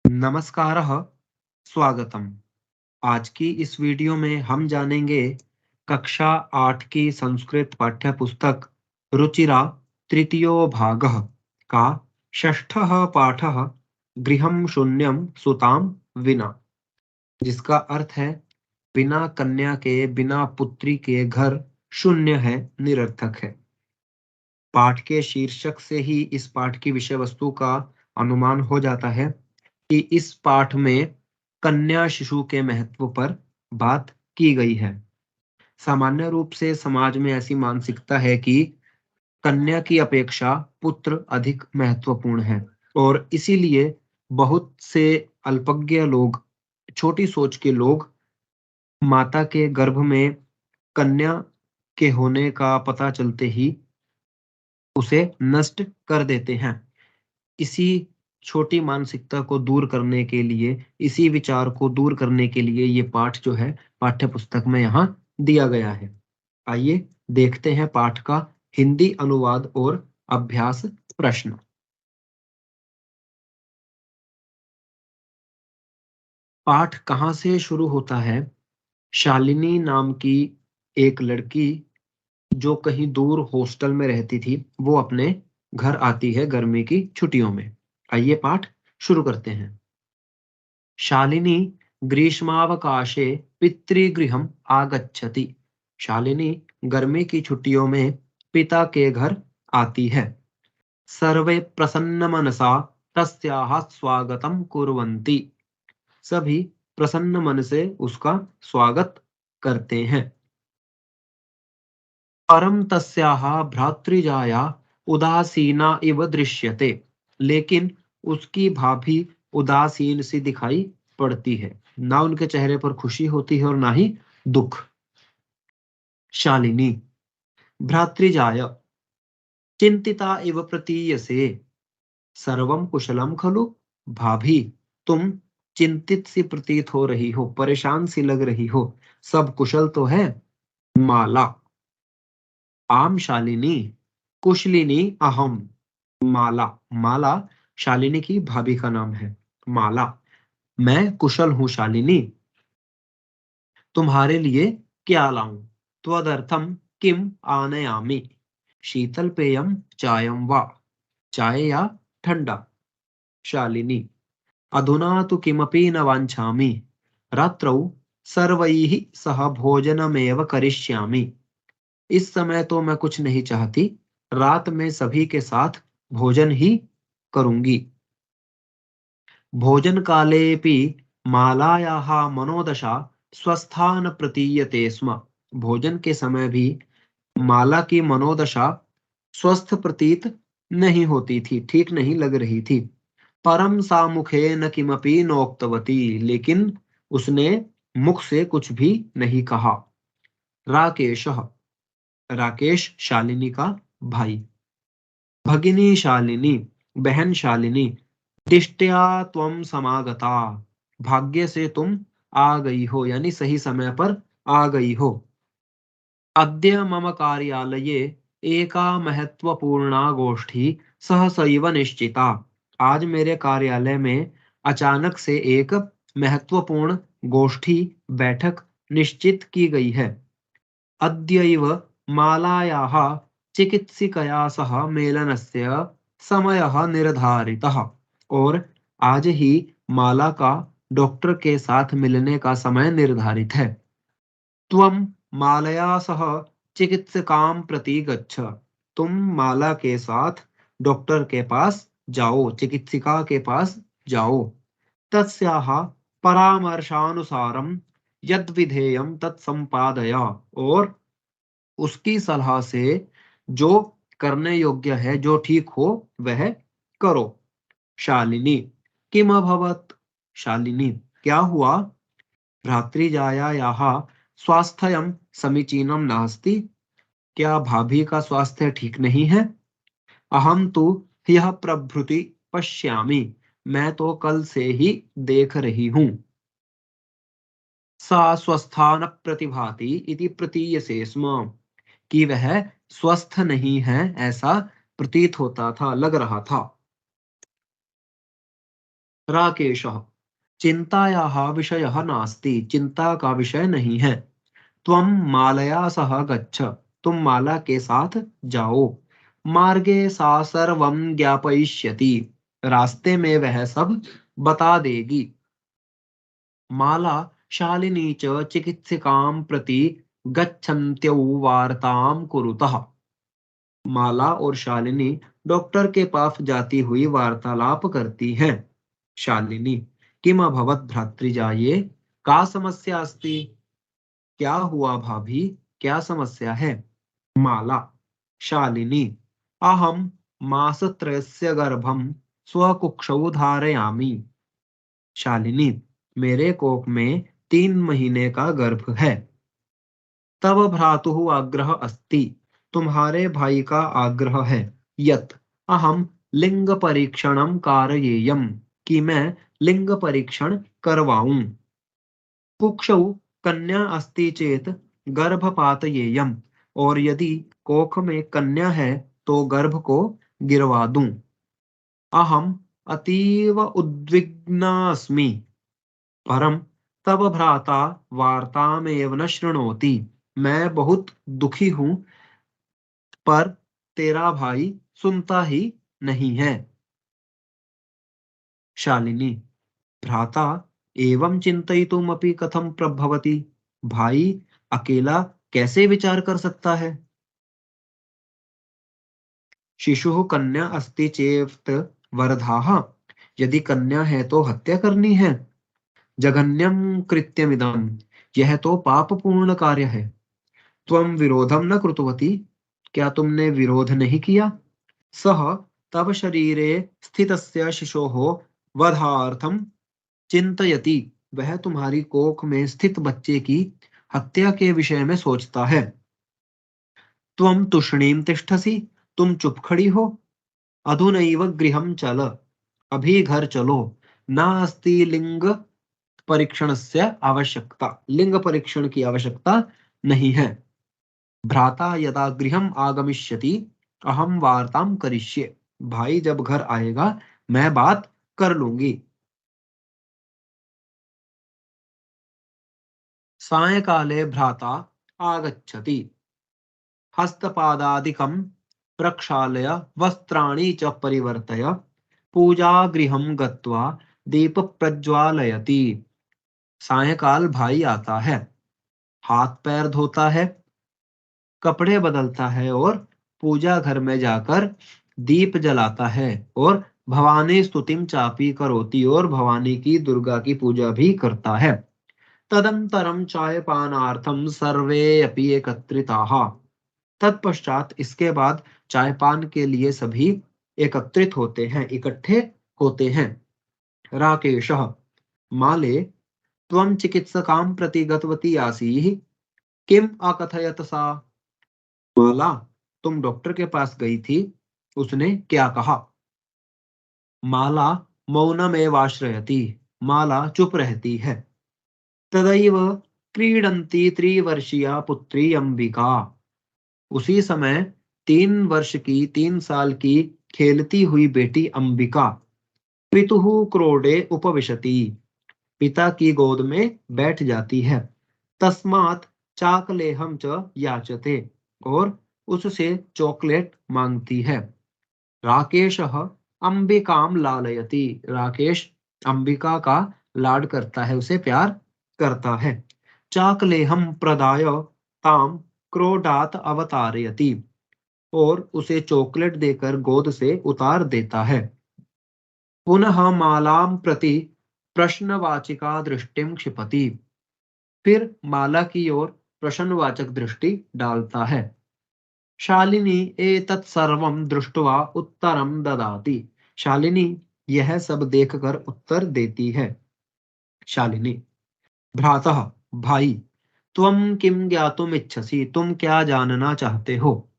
नमस्कारः, स्वागतम। आज की इस वीडियो में हम जानेंगे कक्षा 8 की संस्कृत पाठ्यपुस्तक रुचिरा तृतीयो भागः का षष्ठः पाठः गृहं शून्यं सुतां विना, जिसका अर्थ है बिना कन्या के, बिना पुत्री के घर शून्य है, निरर्थक है। पाठ के शीर्षक से ही इस पाठ की विषय वस्तु का अनुमान हो जाता है कि इस पाठ में कन्या शिशु के महत्व पर बात की गई है। सामान्य रूप से समाज में ऐसी मानसिकता है कि कन्या की अपेक्षा पुत्र अधिक महत्वपूर्ण है और इसीलिए बहुत से अल्पज्ञ लोग, छोटी सोच के लोग माता के गर्भ में कन्या के होने का पता चलते ही उसे नष्ट कर देते हैं। इसी छोटी मानसिकता को दूर करने के लिए, इसी विचार को दूर करने के लिए ये पाठ जो है पाठ्य पुस्तक में यहाँ दिया गया है। आइए देखते हैं पाठ का हिंदी अनुवाद और अभ्यास प्रश्न। पाठ कहाँ से शुरू होता है? शालिनी नाम की एक लड़की जो कहीं दूर हॉस्टल में रहती थी, वो अपने घर आती है गर्मी की छुट्टियों में। आइए पाठ शुरू करते हैं। शालिनी ग्रीष्मावकाशे पितृगृहम् आगच्छति। शालिनी गर्मी की छुट्टियों में पिता के घर आती है। सर्वे प्रसन्नमनसा तस्याः स्वागतं कुर्वन्ति। सभी प्रसन्न मन से उसका स्वागत करते हैं। परं तस्याः भ्रातृजाया उदासीना इव दृश्यते। लेकिन उसकी भाभी उदासीन सी दिखाई पड़ती है। ना उनके चेहरे पर खुशी होती है और ना ही दुख। शालिनी भ्रातृजाय चिंतिता इव प्रतीयसे। सर्वं कुशलम खलु? भाभी, तुम चिंतित सी प्रतीत हो रही हो, परेशान सी लग रही हो। सब कुशल तो है? माला आम शालिनी कुशलिनी अहम। माला माला शालिनी की भाभी का नाम है। माला मैं कुशल हूँ शालिनी। तुम्हारे लिए क्या लाऊं? त्वदर्थम किम आनयामि? शीतल पेयम चायम वा? चाय या ठंडा? शालिनी अधुना तु किमपि न वाञ्छामि। रात्रौ सर्वैः सह भोजनमेव करिष्यामि। इस समय तो मैं कुछ नहीं चाहती। रात में सभी के साथ भोजन ही करूंगी। भोजनकालेऽपि मालायाः मनोदशा स्वस्था न प्रतीयते स्म। भोजन के समय भी माला की मनोदशा स्वस्थ प्रतीत नहीं होती थी, ठीक नहीं लग रही थी। परम सा मुखेन किमपि नोक्तवती। लेकिन उसने मुख से कुछ भी नहीं कहा। राकेशः राकेश शालिनी का भाई। भगिनी शालिनी बहन शालिनी। दिष्टया त्वं समागता। भाग्य से तुम आ गई हो, यानी सही समय पर आ गई हो। अद्य मम कार्यालये एका महत्वपूर्णा गोष्ठी सहसैव निश्चिता। आज मेरे कार्यालय में अचानक से एक महत्वपूर्ण गोष्ठी बैठक निश्चित की गई है। अद्यैव मालायाः चिकित्सिकया सह मेलनस्य समयः निर्धारितः। और आज ही माला का डॉक्टर के साथ मिलने का समय निर्धारित है। त्वं मालया सह चिकित्सकां प्रति गच्छ। तुम माला के साथ डॉक्टर के पास जाओ, चिकित्सिका के पास जाओ। तस्याः परामर्शानुसारं यद् विधेयं तत् संपादय। और उसकी सलाह से जो करने योग्य है, जो ठीक हो, वह करो। शालिनी किम अभवत्? शालिनी क्या हुआ? भ्रातृजायायाः स्वास्थ्यं समीचीनं नास्ति। क्या भाभी का स्वास्थ्य ठीक नहीं है? अहं तु ह्यः प्रभृति पश्यामि। मैं तो कल से ही देख रही हूँ। सा स्वस्था न प्रतिभाति इति प्रतीयसे स्म। कि वह स्वस्थ नहीं है, ऐसा प्रतीत होता था, लग रहा था। राकेशः चिन्तायाः विषयः नास्ति, चिंता का विषय नहीं है। त्वं मालया सह गच्छ, तुम माला के साथ जाओ। मार्गे सा सर्वं ज्ञापयिष्यति, रास्ते में वह सब बता देगी। माला शालिनी च चिकित्सिकां प्रति गच्छन्त्यौ वार्तां कुरुतः। माला और शालिनी डॉक्टर के पास जाती हुई वार्तालाप करती हैं। शालिनी किम अभवत् भ्रातृजाये, का समस्या अस्ति? क्या हुआ भाभी, क्या समस्या है? माला शालिनी अहम मासत्रयस्य गर्भं स्वकुक्षौ धारयामि। शालिनी मेरे कोख में 3 महीने का गर्भ है। तव भ्रातुः आग्रह अस्ति, तुम्हारे भाई का आग्रह है। यत् अहम लिंग परीक्षणं कारयेयम, कि मैं लिंग परीक्षण करवाऊं। कुक्षौ कन्या अस्ति चेत गर्भपातयेयम, और यदि कोख में कन्या है तो गर्भ को गिरवा दूं। अहम अतीव उद्विग्ना अस्मि, परम तव भ्राता वार्तामेव न शृणोति। मैं बहुत दुखी हूं, पर तेरा भाई सुनता ही नहीं है। शालिनी भ्राता एवं चिंतयितुमपि कथं प्रभवति, भाई अकेला कैसे विचार कर सकता है? शिशुः कन्या अस्ति चेत् वरदाः, यदि कन्या है तो हत्या करनी है। जघन्यं कृत्यमिदं, यह तो पापपूर्ण कार्य है। त्वं विरोधं न कृतवती, क्या तुमने विरोध नहीं किया? सः तव शरीरे स्थितस्य शिशोः वधार्थं चिंतयति, वह तुम्हारी कोख में स्थित बच्चे की हत्या के विषय में सोचता है। त्वं तूष्णीं तिष्ठसि, तुम चुप खड़ी हो। अधुनैव गृहं चल, अभी घर चलो। नास्ति लिंग परीक्षणस्य आवश्यकता, लिंग परीक्षण की आवश्यकता नहीं है। भ्राता यदा गृहम् आगमिष्यति अहम वार्तां करिष्ये, भाई जब घर आएगा मैं बात कर लूंगी। सायंकाले भ्राता आगच्छति, हस्तपादादिकं प्रक्षाल्य वस्त्राणि च परिवर्तय पूजागृहं गत्वा दीप प्रज्वालयति। सायंकाल भाई आता है, हाथ पैर धोता है, कपड़े बदलता है और पूजा घर में जाकर दीप जलाता है और भवानी स्तुतिम चापी करोति, और भवानी की दुर्गा की पूजा भी करता है। तदंतरम चायपानार्थम सर्वे अपि एकत्रिताः, तत्पश्चात इसके बाद चायपान के लिए सभी एकत्रित होते हैं, इकट्ठे होते हैं। राकेशः माले त्वं चिकित्सकां प्रति गतवती आसीः, किम अकथयत सा? माला तुम डॉक्टर के पास गई थी, उसने क्या कहा? माला मौनमेवाश्रयति, माला चुप रहती है। तदैव क्रीडन्ती 3 वर्षीया पुत्री अंबिका, उसी समय 3 वर्ष की, 3 साल की खेलती हुई बेटी अंबिका पितुः क्रोडे उपविशति, पिता की गोद में बैठ जाती है। तस्मात् चाकलेहम च याचते, और उससे चॉकलेट मांगती है। राकेशः अंबिकाम लालयति, राकेश अंबिका का लाड करता है, उसे प्यार करता है। चाकलेहम प्रदाय ताम क्रोडात अवतारयति, और उसे चॉकलेट देकर गोद से उतार देता है। पुनः मालाम प्रति प्रश्नवाचिका दृष्टिम क्षिपति, फिर माला की ओर प्रश्नवाचक दृष्टि डालता है। शालिनी एतत् सर्वं दृष्ट्वा उत्तरं ददाति, शालिनी यह सब देखकर उत्तर देती है। शालिनी भ्रातः भाई, त्वं किं ज्ञातुम इच्छसि, तुम क्या जानना चाहते हो?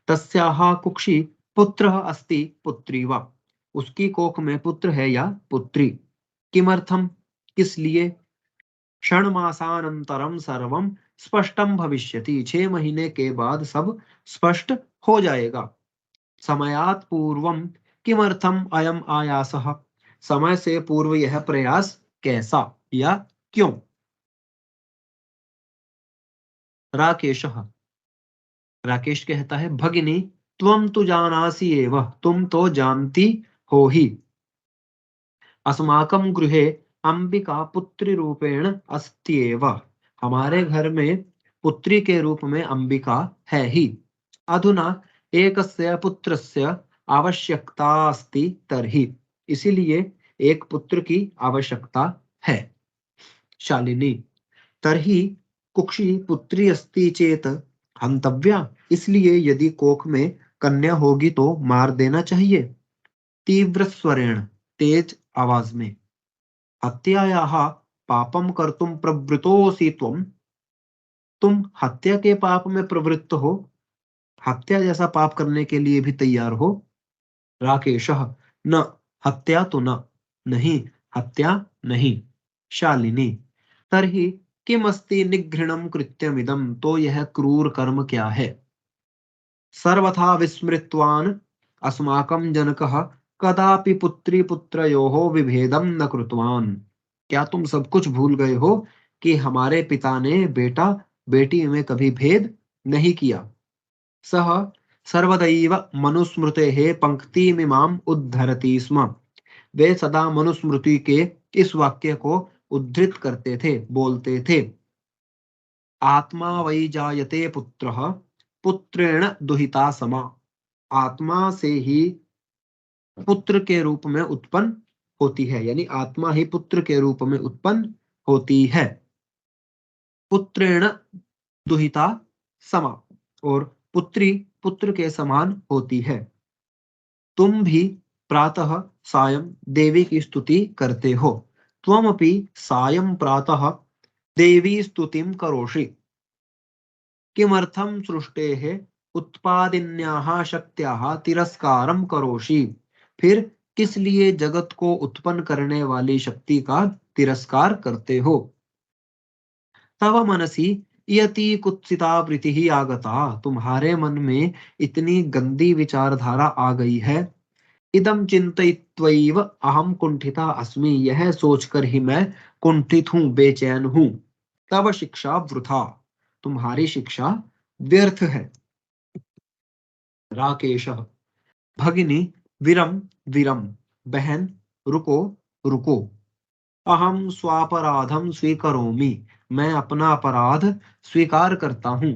तस्याः कुक्षि पुत्रः अस्ति पुत्री वा, उसकी कोख में पुत्र है या पुत्री? किमर्थम, किस लिए? षण्मासानन्तरं सर्वं स्पष्टं भविष्यति, 6 महीने के बाद सब स्पष्ट हो जाएगा। समयात् पूर्वं किमर्थम अयम आयासः, समय से पूर्व यह प्रयास कैसा या क्यों? राकेशः, राकेश कहता है, भगिनी त्वं तु जानासि एव, तुम तो जानती हो ही, अस्माकं गृहे अंबिका पुत्री रूपेण अस्ति एव, हमारे घर में पुत्री के रूप में अंबिका है ही। अधुना एकस्य पुत्रस्य आवश्यकता अस्ति तर्हि, इसीलिए एक पुत्र की आवश्यकता है। शालिनी, तर्हि कुक्षी पुत्री अस्ति चेत हंतव्या, इसलिए यदि कोख में कन्या होगी तो मार देना चाहिए। तीव्र स्वरेण, तेज आवाज में, हत्यायाः पापं कर्तुं प्रवृतोऽसि त्वं, तुम हत्या के पाप में प्रवृत्त हो, हत्या जैसा पाप करने के लिए भी तैयार हो। राकेशः, न हत्या तो न, नहीं हत्या नहीं। शालिनी, तर्हि किमस्ति निघृणं कृत्यमिदं, तो यह क्रूर कर्म क्या है? सर्वथा विस्मृतवान् अस्माकं जनकः कदापि पुत्री पुत्रयोः विभेदं न कृतवान्, क्या तुम सब कुछ भूल गए हो कि हमारे पिता ने बेटा बेटी में कभी भेद नहीं किया। सः सर्वदैव मनुस्मृतेः पंक्तिमिमाम् उद्धरति स्म, वे सदा मनुस्मृति के इस वाक्य को उद्धृत करते थे, बोलते थे। आत्मा वै जायते पुत्रः पुत्रेण दुहिता समा, आत्मा से ही पुत्र के रूप में उत्पन्न होती है, यानी आत्मा ही पुत्र के रूप में उत्पन्न होती है। पुत्रेण दुहिता समा, और पुत्री पुत्र के समान होती है। तुम भी प्रातः सायं देवी की स्तुति करते हो, त्वमपि सायं प्रातः देवी स्तुतिं करोषि, किमर्थं सृष्टेः उत्पादिन्याः शक्त्याः तिरस्कारं करोषि, फिर किस लिए जगत को उत्पन्न करने वाली शक्ति का तिरस्कार करते हो। तव मनसि यति कुत्सिता वृत्ति आगता, तुम्हारे मन में इतनी गंदी विचारधारा आ गई है। इदं चिन्तयित्वैव अहं कुंठिता अस्मि, यह सोचकर ही मैं कुंठित हूँ, बेचैन हूँ। तव शिक्षा वृथा, तुम्हारी शिक्षा व्यर्थ है। राकेशः, भगिनी विरम विरम, बहन रुको रुको, अहम स्वापराधम स्वीकरोमि, मैं अपना अपराध स्वीकार करता हूँ।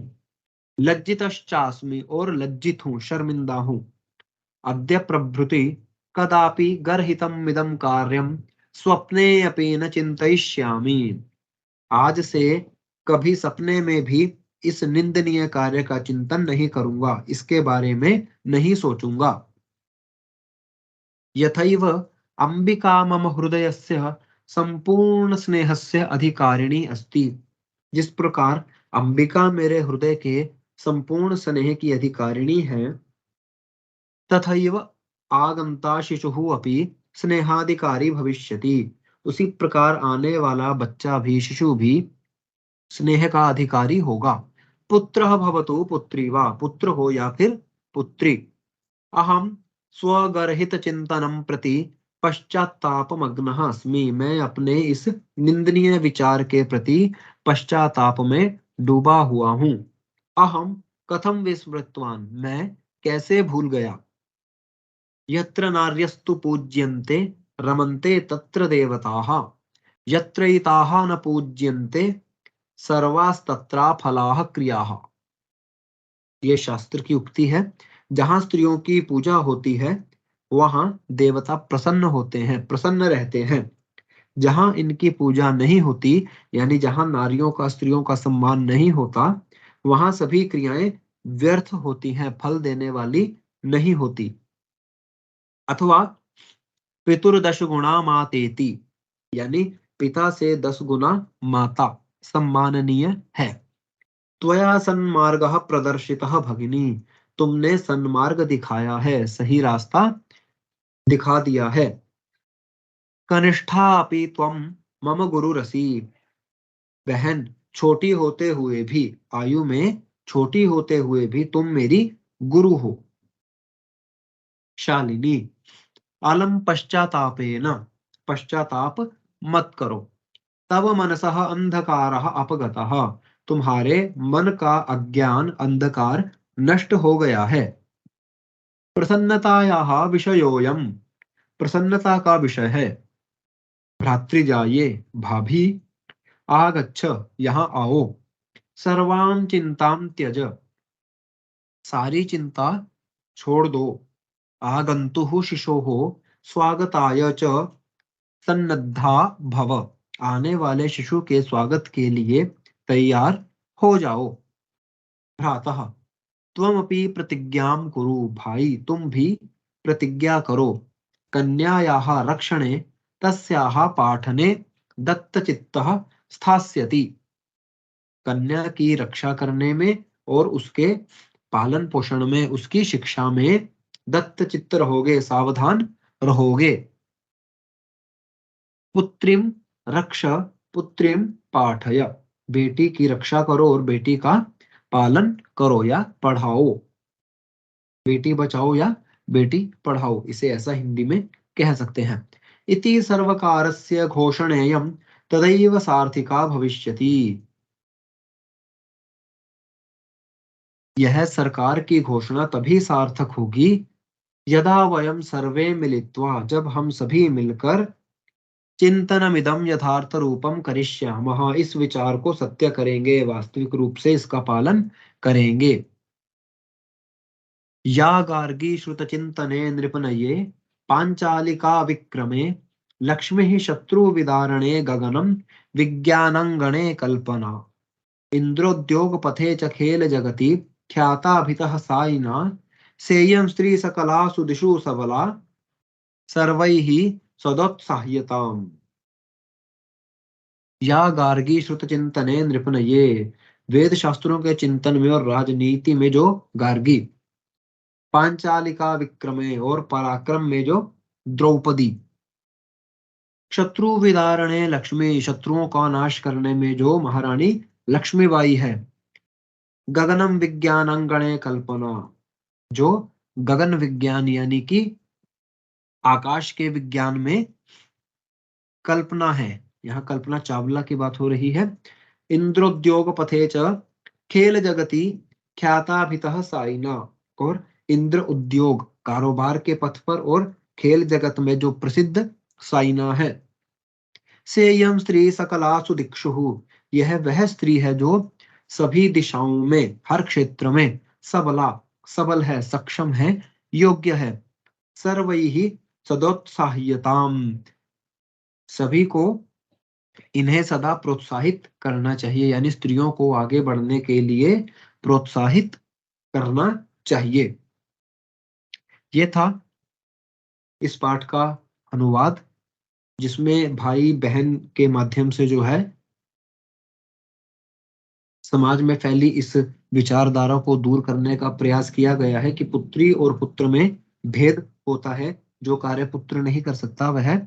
लज्जितश्चास्मि, और लज्जित हूँ, शर्मिंदा हूँ। अद्य प्रभृति कदापि गर्हितमिदं कार्यं स्वप्ने अपि न चिन्तयिष्यामि, आज से कभी सपने में भी इस निंदनीय कार्य का चिंतन नहीं करूंगा, इसके बारे में नहीं सोचूंगा। यथैव अंबिका मम हृदयस्य संपूर्ण स्नेहस्य अधिकारिणी अस्ति, जिस प्रकार अंबिका मेरे हृदय के संपूर्ण स्नेह की अधिकारिणी है, तथैव आगंता शिशुः अपि स्नेहाधिकारी भविष्यति, उसी प्रकार आने वाला बच्चा भी, शिशु भी स्नेह का अधिकारी होगा। पुत्रः भवतु पुत्री वा, पुत्र हो या फिर पुत्री, अहम स्वगर्हित चिंतनम प्रति पश्चात्तापमग्नः अस्मि, मैं अपने इस निंदनीय विचार के प्रति पश्चाताप में डूबा हुआ हूँ। अहम कथम विस्मृतवान, मैं कैसे भूल गया। यत्र नार्यस्तु पूज्यन्ते रमन्ते तत्र देवताः, यत्रैताः न पूज्यन्ते सर्वास्तत्राफलाः क्रियाः। ये शास्त्र की उक्ति है। जहां स्त्रियों की पूजा होती है वहां देवता प्रसन्न होते हैं, प्रसन्न रहते हैं। जहां इनकी पूजा नहीं होती, यानी जहां नारियों का, स्त्रियों का सम्मान नहीं होता, वहां सभी क्रियाएं व्यर्थ होती हैं, फल देने वाली नहीं होती। अथवा पितुर्दश गुणा मातेति, यानी पिता से 10 गुना माता सम्माननीय है। त्वया सन्मार्गः प्रदर्शितः भगिनी, तुमने सन्मार्ग दिखाया है, सही रास्ता दिखा दिया है। कनिष्ठा अपि त्वं मम गुरुरसि, बहन छोटी होते हुए भी, आयु में छोटी होते हुए भी तुम मेरी गुरु हो। शालिनी, अलम पश्चातापेन, पश्चाताप मत करो। तव मनसः अंधकारः अपगतः, तुम्हारे मन का अज्ञान अंधकार नष्ट हो गया है। प्रसन्नतायाः विषयोऽयम्, प्रसन्नता का विषय है। भ्रातृजाये, भाभी, आगच्छ, यहाँ आओ। सर्वां चिंतां त्यज, सारी चिंता छोड़ दो। आगंतुः शिशोः स्वागताय च सन्नद्धा भव, आने वाले शिशु के स्वागत के लिए तैयार हो जाओ। भ्रातः, त्वमपि प्रतिज्ञां कुरु, भाई तुम भी प्रतिज्ञा करो। कन्यायाः रक्षणे तस्याः पाठने दत्तचित्तः स्थास्यति, कन्या की रक्षा करने में और उसके पालन पोषण में, उसकी शिक्षा में दत्तचित्त रहोगे, सावधान रहोगे। पुत्रीम रक्ष, पुत्रीम पाठय, बेटी की रक्षा करो और बेटी का पालन करो या पढ़ाओ। बेटी बचाओ या बेटी पढ़ाओ, इसे ऐसा हिंदी में कह सकते हैं। इति सर्वकारस्य घोषणेयं तदैव सार्थिका भविष्यति, यह सरकार की घोषणा तभी सार्थक होगी यदा वयं सर्वे मिलित्वा, जब हम सभी मिलकर चिंतनमिदं यथार्थ रूपम करिष्यामः, इस विचार को सत्य करेंगे, वास्तविक रूप से इसका पालन करेंगे। या गार्गी श्रुतचिंतने नृपनये पांचालिका विक्रमे लक्ष्मी शत्रु विदारणे गगनम विज्ञानंगणे कल्पना, इंद्रोद्योग पथे च खेल जगति ख्याताभितः साइना, सेयं स्त्री सकला सुदिशु सबला सर्वैः सदोत्साह्यताम्। या गार्गी श्रुत चिंतने नृपनये, वेद शास्त्रों के चिंतन में और राजनीति में जो गार्गी, पांचालिका विक्रमे और पराक्रम में जो द्रौपदी, शत्रु विदारणे लक्ष्मी, शत्रुओं का नाश करने में जो महारानी लक्ष्मीबाई है। गगनम विज्ञानंगणे कल्पना, जो गगन विज्ञान यानी कि आकाश के विज्ञान में कल्पना है, यहाँ कल्पना चावला की बात हो रही है। इंद्रोद्योग पथे च खेल जगति ख्याताभितः साइना, और इंद्र उद्योग कारोबार के पथ पर और खेल जगत में जो प्रसिद्ध साइना है। सेयम स्त्री सकलासु दिक्षु, यह वह स्त्री है जो सभी दिशाओं में, हर क्षेत्र में सबला, सबल है, सक्षम है, योग्य है। सर्वैहि सदोत्साह्यताम, सभी को इन्हें सदा प्रोत्साहित करना चाहिए, यानी स्त्रियों को आगे बढ़ने के लिए प्रोत्साहित करना चाहिए। ये था इस पाठ का अनुवाद, जिसमें भाई बहन के माध्यम से जो है समाज में फैली इस विचारधारा को दूर करने का प्रयास किया गया है कि पुत्री और पुत्र में भेद होता है। जो कार्य पुत्र नहीं कर सकता वह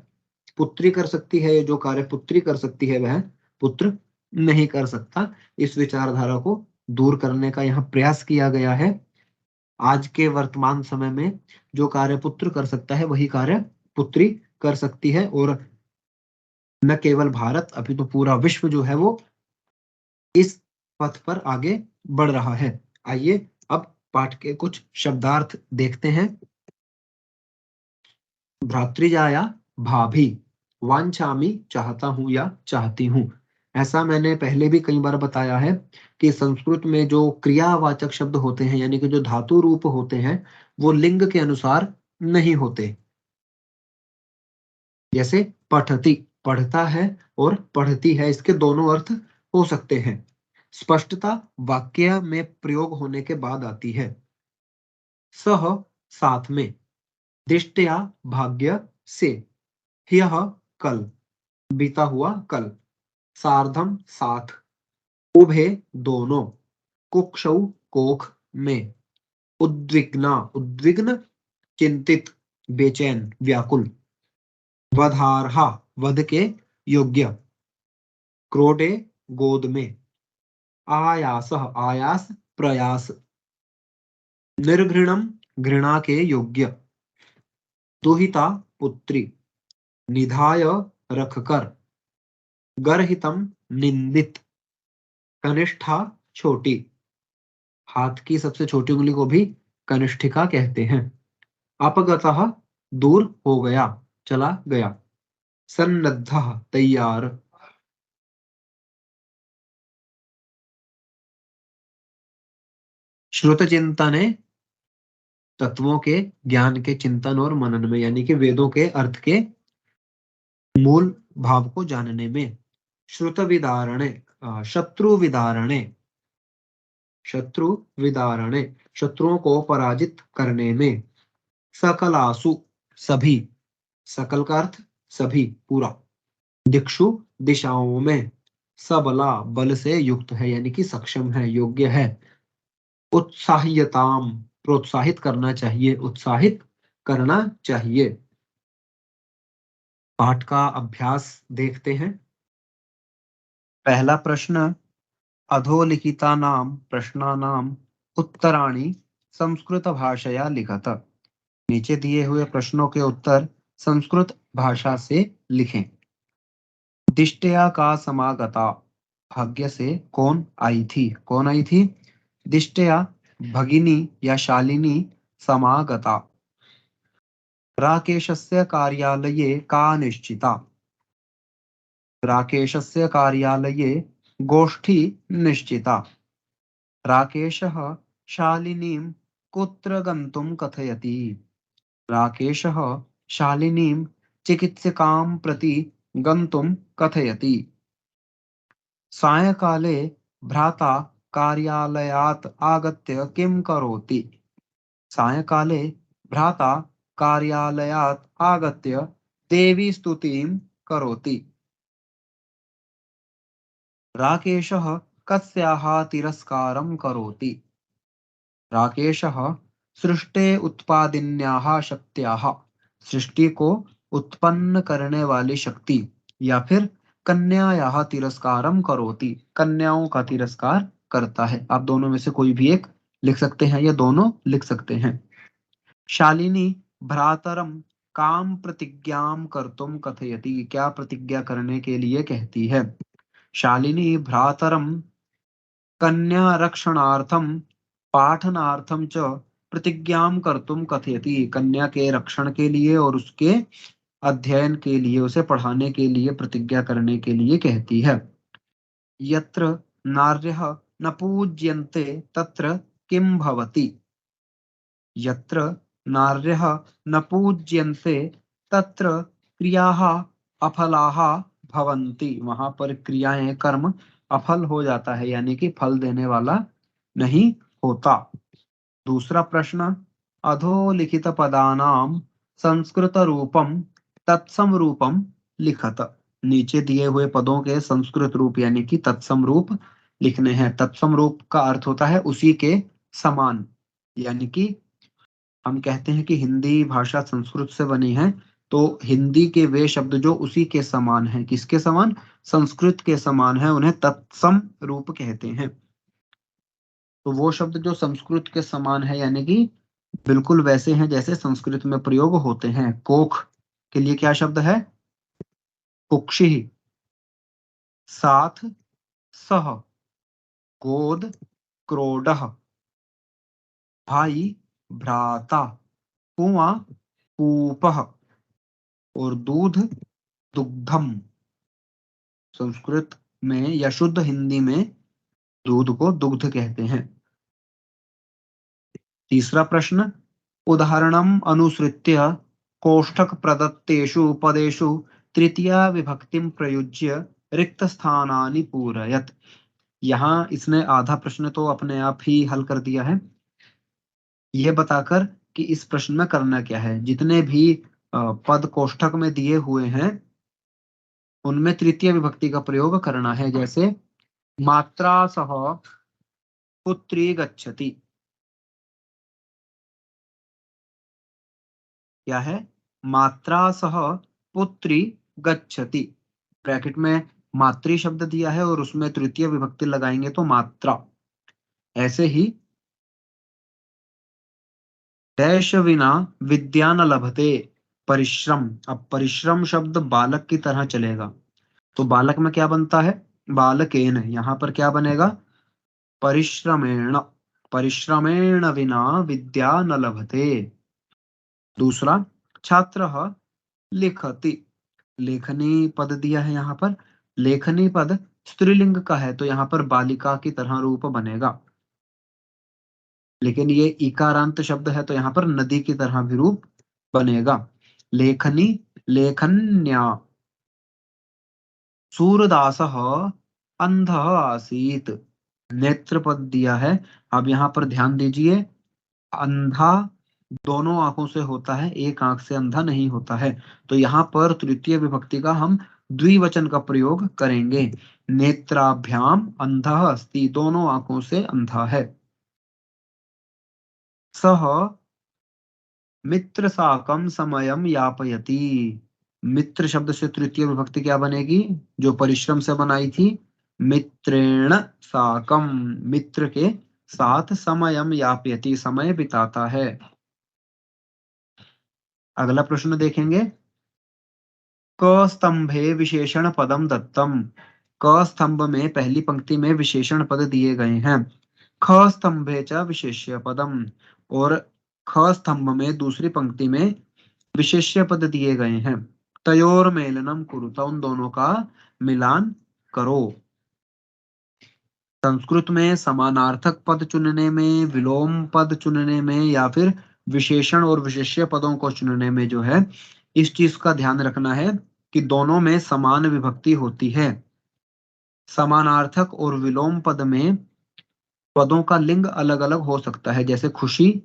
पुत्री कर सकती है, जो कार्य पुत्री कर सकती है वह पुत्र नहीं कर सकता। इस विचारधारा को दूर करने का यहाँ प्रयास किया गया है। आज के वर्तमान समय में जो कार्य पुत्र कर सकता है वही कार्य पुत्री कर सकती है, और न केवल भारत, अभी तो पूरा विश्व जो है वो इस पथ पर आगे बढ़ रहा है। आइए अब पाठ के कुछ शब्दार्थ देखते हैं। भ्रातृजाया, भाभी, वांछामि, चाहता हूं या चाहती हूं। ऐसा मैंने पहले भी कई बार बताया है कि संस्कृत में जो क्रियावाचक शब्द होते हैं, यानी कि जो धातु रूप होते हैं, वो लिंग के अनुसार नहीं होते। जैसे पठति, पढ़ता है और पढ़ती है, इसके दोनों अर्थ हो सकते हैं। स्पष्टता वाक्य में प्रयोग होने के बाद आती है। सह, साथ में। दृष्टया, भाग्य से। ह्यः, कल, बीता हुआ कल। सार्धम, साथ। उभे, दोनों। कुक्षौ, कोख में। उद्विग्ना, उद्विग्न, चिंतित, बेचैन, व्याकुल। वधार्हा, वध के योग्य। क्रोडे, गोद में। आयास, आयास, प्रयास। निर्घृणम, घृणा के योग्य। दुहिता, पुत्री। निधाय रखकर, गर्हितम निंदित, कनिष्ठा छोटी, हाथ की सबसे छोटी उंगली को भी कनिष्ठिका कहते हैं। अपगतः दूर हो गया, चला गया। सन्नद्धः तैयार। श्रुत चिंतने, तत्वों के ज्ञान के चिंतन और मनन में, यानी कि वेदों के अर्थ के मूल भाव को जानने में। श्रुत विदारणे, शत्रु विदारणे, शत्रु विदारणे, शत्रुओं को पराजित करने में। सकलासु, सभी, सकल का अर्थ सभी, पूरा। दिक्षु, दिशाओं में। सबला, बल से युक्त है, यानी कि सक्षम है, योग्य है। उत्साह्यताम, प्रोत्साहित करना चाहिए, उत्साहित करना चाहिए। पाठ का अभ्यास देखते हैं। पहला प्रश्न, अधोलिखितानां प्रश्नानां उत्तराणि संस्कृत भाषया लिखत। नीचे दिए हुए प्रश्नों के उत्तर संस्कृत भाषा से लिखें। दिष्टया का समागता, भाग्य से कौन आई थी, कौन आई थी? दिष्टया भगिनी या शालिनी समागता। राकेशस्य कार्यालये का निश्चिता, राकेशस्य कार्यालये गोष्ठी निश्चिता। राकेशः शालिनीं कुत्र गन्तुं कथयति, राकेशः शालिनीं चिकित्सकां प्रति गन्तुं कथयति। सायंकाले भ्राता कार्यालयात् आगत्य किं करोति, सायंकाले भ्राता कार्यालयात् आगत्य देवी स्तुतिं करोति। राकेशः कस्याः तिरस्कारं करोति, राकेशः सृष्टे उत्पादिन्याः शक्त्याः, सृष्टि को उत्पन्न करने वाली शक्ति या फिर कन्यायाः तिरस्कारम करोति, कन्याओं का तिरस्कार करता है। आप दोनों में से कोई भी एक लिख सकते हैं या दोनों लिख सकते हैं। शालिनी भ्रातरम काम प्रतिज्ञाम कर्तुम कथयति, क्या प्रतिज्ञा करने के लिए कहती है? शालिनी भ्रातरम कन्या रक्षणार्थम पाठनार्थम च प्रतिज्ञाम कर्तुम कथयति, कन्या के रक्षण के लिए और उसके अध्ययन के लिए, उसे पढ़ाने के लिए, प्रतिज्ञा करने के लिए कहती है। यत्र नार्यः न पूज्यन्ते तत्र किं भवति, यत्र नार्यः न पूज्यन्ते तत्र क्रियाः अफलाः भवन्ति, वहां पर क्रियाएं, कर्म अफल हो जाता है, यानी कि फल देने वाला नहीं होता। दूसरा प्रश्न, अधोलिखित पदानां संस्कृत रूपम तत्सम रूपम लिखत। नीचे दिए हुए पदों के संस्कृत रूप यानी कि तत्सम रूप लिखने हैं। तत्सम रूप का अर्थ होता है उसी के समान, यानी कि हम कहते हैं कि हिंदी भाषा संस्कृत से बनी है, तो हिंदी के वे शब्द जो उसी के समान हैं, किसके समान? संस्कृत के समान है, उन्हें तत्सम रूप कहते हैं। तो वो शब्द जो संस्कृत के समान है, यानी कि बिल्कुल वैसे हैं जैसे संस्कृत में प्रयोग होते हैं। कोख के लिए क्या शब्द है? कुक्षि, साथ, सह, गोद, क्रोडः, भाई, भ्राता, कुआं, कूपः और दूध, दुग्धम। संस्कृत में या शुद्ध हिंदी में दूध को दुग्ध कहते हैं। तीसरा प्रश्न, उदाहरणम अनुसृत्य कोष्ठक प्रदत्तेषु पदेषु तृतीया विभक्तिम प्रयुज्य रिक्त स्थानानि पूरयत। यहाँ इसने आधा प्रश्न तो अपने आप ही हल कर दिया है, यह बताकर कि इस प्रश्न में करना क्या है। जितने भी पद कोष्ठक में दिए हुए हैं उनमें तृतीय विभक्ति का प्रयोग करना है। जैसे मात्रा सह पुत्री गच्छति, क्या है? मात्रा सह पुत्री गच्छति, ब्रैकेट में मातृ शब्द दिया है और उसमें तृतीय विभक्ति लगाएंगे तो मात्रा। ऐसे ही डैश विना विद्या न लभते, परिश्रम। अब परिश्रम शब्द बालक की तरह चलेगा, तो बालक में क्या बनता है? बालकेन। यहाँ पर क्या बनेगा? परिश्रमेण। परिश्रमेण विना विद्या न लभते। दूसरा, छात्रः लिखति। लेखनी पद दिया है यहाँ पर। लेखनी पद स्त्रीलिंग का है, तो यहाँ पर बालिका की तरह रूप बनेगा। लेकिन ये इकारांत शब्द है, तो यहाँ पर नदी की तरह भी रूप बनेगा। लेखनी, लेखन्या। सूरदासः अंधः आसीत। नेत्र पद दिया है। अब यहाँ पर ध्यान दीजिए, अंधा दोनों आंखों से होता है, एक आंख से अंधा नहीं होता है। तो यहाँ पर तृतीय विभक्ति का हम द्विवचन का प्रयोग करेंगे। नेत्राभ्याम अंधः अस्ति, दोनों आंखों से अंधा है। सह मित्र साकम समयम यापयति। मित्र शब्द से तृतीय विभक्ति क्या बनेगी? जो परिश्रम से बनाई थी, मित्रेण साकम। मित्र के साथ समयम यापयति, समय बिताता है। अगला प्रश्न देखेंगे। क स्तंभे विशेषण पदम दत्तम। क स्तंभ में पहली पंक्ति में विशेषण पद दिए गए हैं। ख स्तंभे च विशेष्य पदम। और ख स्तंभ में दूसरी पंक्ति में विशेष्य पद दिए गए हैं। तयोर मेलनम कुरुता, उन दोनों का मिलान करो। संस्कृत में समानार्थक पद चुनने में, विलोम पद चुनने में, या फिर विशेषण और विशेष्य पदों को चुनने में जो है, इस चीज का ध्यान रखना है कि दोनों में समान विभक्ति होती है। समानार्थक और विलोम पद में पदों का लिंग अलग अलग हो सकता है, जैसे खुशी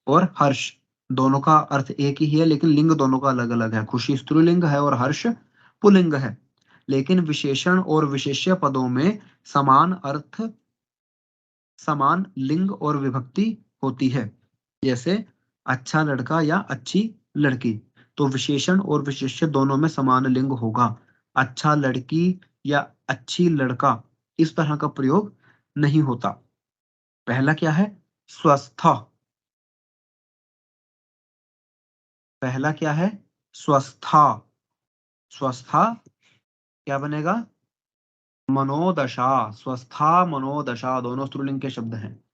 और हर्ष। दोनों का अर्थ एक ही है, लेकिन लिंग दोनों का अलग अलग है। खुशी स्त्रीलिंग है और हर्ष पुल्लिंग है। लेकिन विशेषण और विशेष्य पदों में समान अर्थ, समान लिंग और विभक्ति होती है। जैसे अच्छा लड़का या अच्छी लड़की, तो विशेषण और विशेष्य दोनों में समान लिंग होगा। अच्छा लड़की या अच्छी लड़का, इस तरह का प्रयोग नहीं होता। पहला क्या है? स्वस्थ। पहला क्या है? स्वस्था। स्वस्था क्या बनेगा? मनोदशा। स्वस्था मनोदशा, दोनों स्त्रीलिंग के शब्द हैं।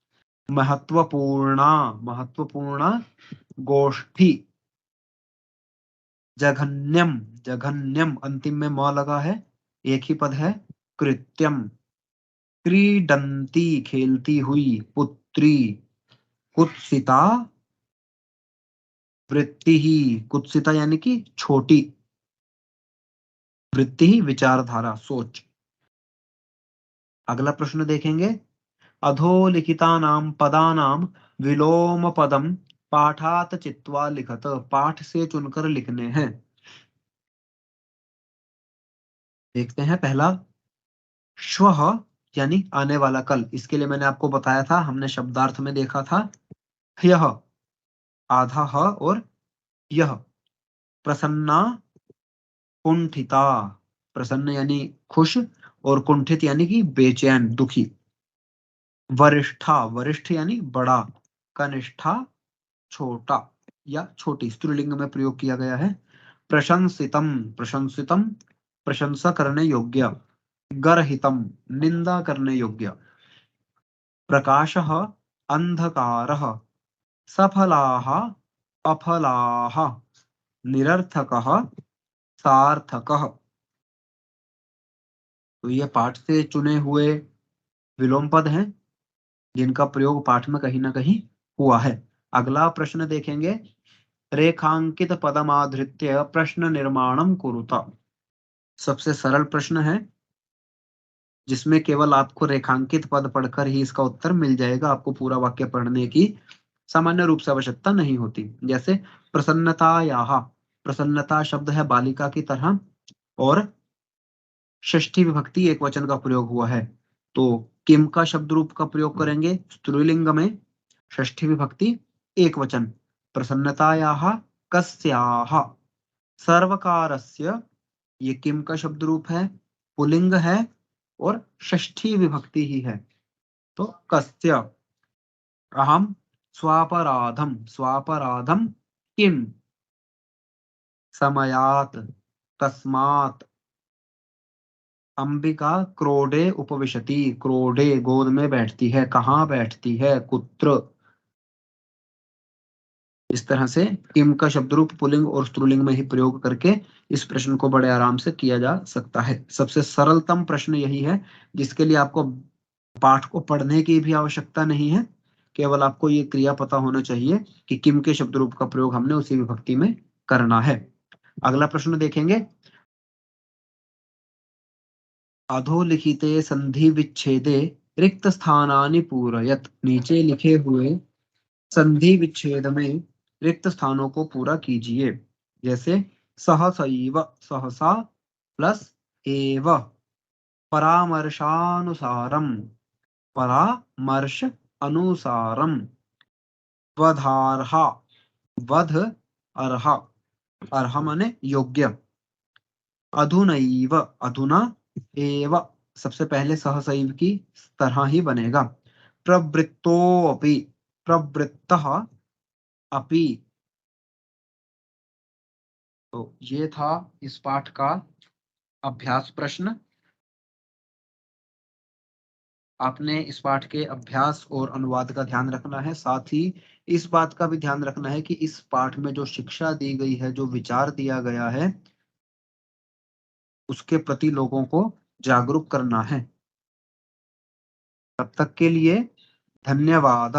महत्वपूर्ण। महत्वपूर्ण गोष्ठी। जघन्यम। जघन्यम अंतिम में म लगा है, एक ही पद है। कृत्यम। क्रीडंती खेलती हुई पुत्री। कुत्सिता वृत्ति ही। कुत्सिता यानी कि छोटी, वृत्ति ही विचारधारा, सोच। अगला प्रश्न देखेंगे। अधोलिखितानां पदानां विलोम पदम पाठात चित्वा लिखत। पाठ से चुनकर लिखने हैं। देखते हैं। पहला, श्वः यानी आने वाला कल। इसके लिए मैंने आपको बताया था, हमने शब्दार्थ में देखा था। ह्यः आधा ह और यह। प्रसन्ना कुंठिता। प्रसन्न यानी खुश, और कुंठित यानी कि बेचैन, दुखी। वरिष्ठा, वरिष्ठ यानी बड़ा। कनिष्ठा छोटा या छोटी, स्त्रीलिंग में प्रयोग किया गया है। प्रशंसितम, प्रशंसितम प्रशंसा करने योग्य। गर्हितम निंदा करने योग्य। प्रकाशः अंधकारः। सफलाः अफलाः। निरर्थकः सार्थकः। तो ये पाठ से चुने हुए विलोम पद हैं, जिनका प्रयोग पाठ में कहीं ना कहीं हुआ है। अगला प्रश्न देखेंगे। रेखांकित पदमाधृत्य प्रश्न निर्माणम कुरुता। सबसे सरल प्रश्न है, जिसमें केवल आपको रेखांकित पद पढ़कर ही इसका उत्तर मिल जाएगा। आपको पूरा वाक्य पढ़ने की सामान्य रूप से आवश्यकता नहीं होती। जैसे प्रसन्नता याहा। प्रसन्नता शब्द है बालिका की तरह, और षष्ठी विभक्ति एक वचन का प्रयोग हुआ है, तो किम का शब्द रूप का प्रयोग करेंगे स्त्रीलिंग में, षष्ठी विभक्ति एक वचन। प्रसन्नतायाः कस्याः। सर्वकारस्य, ये किम का शब्द रूप है, पुल्लिंग है और षष्ठी विभक्ति ही है, तो कस्य। अहम स्वापराधम। स्वापराधम किम। समयात, तस्मात। अंबिका क्रोडे उपविशति, क्रोडे गोद में बैठती है, कहाँ बैठती है, कुत्र। इस तरह से किम का शब्द रूप पुल्लिंग और स्त्रीलिंग में ही प्रयोग करके इस प्रश्न को बड़े आराम से किया जा सकता है। सबसे सरलतम प्रश्न यही है जिसके लिए आपको पाठ को पढ़ने की भी आवश्यकता नहीं है, केवल आपको ये क्रिया पता होना चाहिए कि किम के शब्द रूप का प्रयोग हमने उसी विभक्ति में करना है। अगला प्रश्न देखेंगे। अधोलिखिते संधि विच्छेदे रिक्त स्थानानि पूरयत। नीचे लिखे हुए संधि विच्छेद में रिक्त स्थानों को पूरा कीजिए। जैसे सहसैव, सहसा प्लस एव, परामर्शानुसारम, परामर्श अनुसारम, वधार्हा, वध अर्हा, अर्हा माने योग्य, अधुनैव, अधुना एव, सबसे पहले सहसैव की तरह ही बनेगा, प्रवृत्तोऽपि, प्रवृत्तः अपि। तो ये था इस पाठ का अभ्यास प्रश्न। आपने इस पाठ के अभ्यास और अनुवाद का ध्यान रखना है, साथ ही इस बात का भी ध्यान रखना है कि इस पाठ में जो शिक्षा दी गई है, जो विचार दिया गया है, उसके प्रति लोगों को जागरूक करना है। तब तक के लिए धन्यवाद।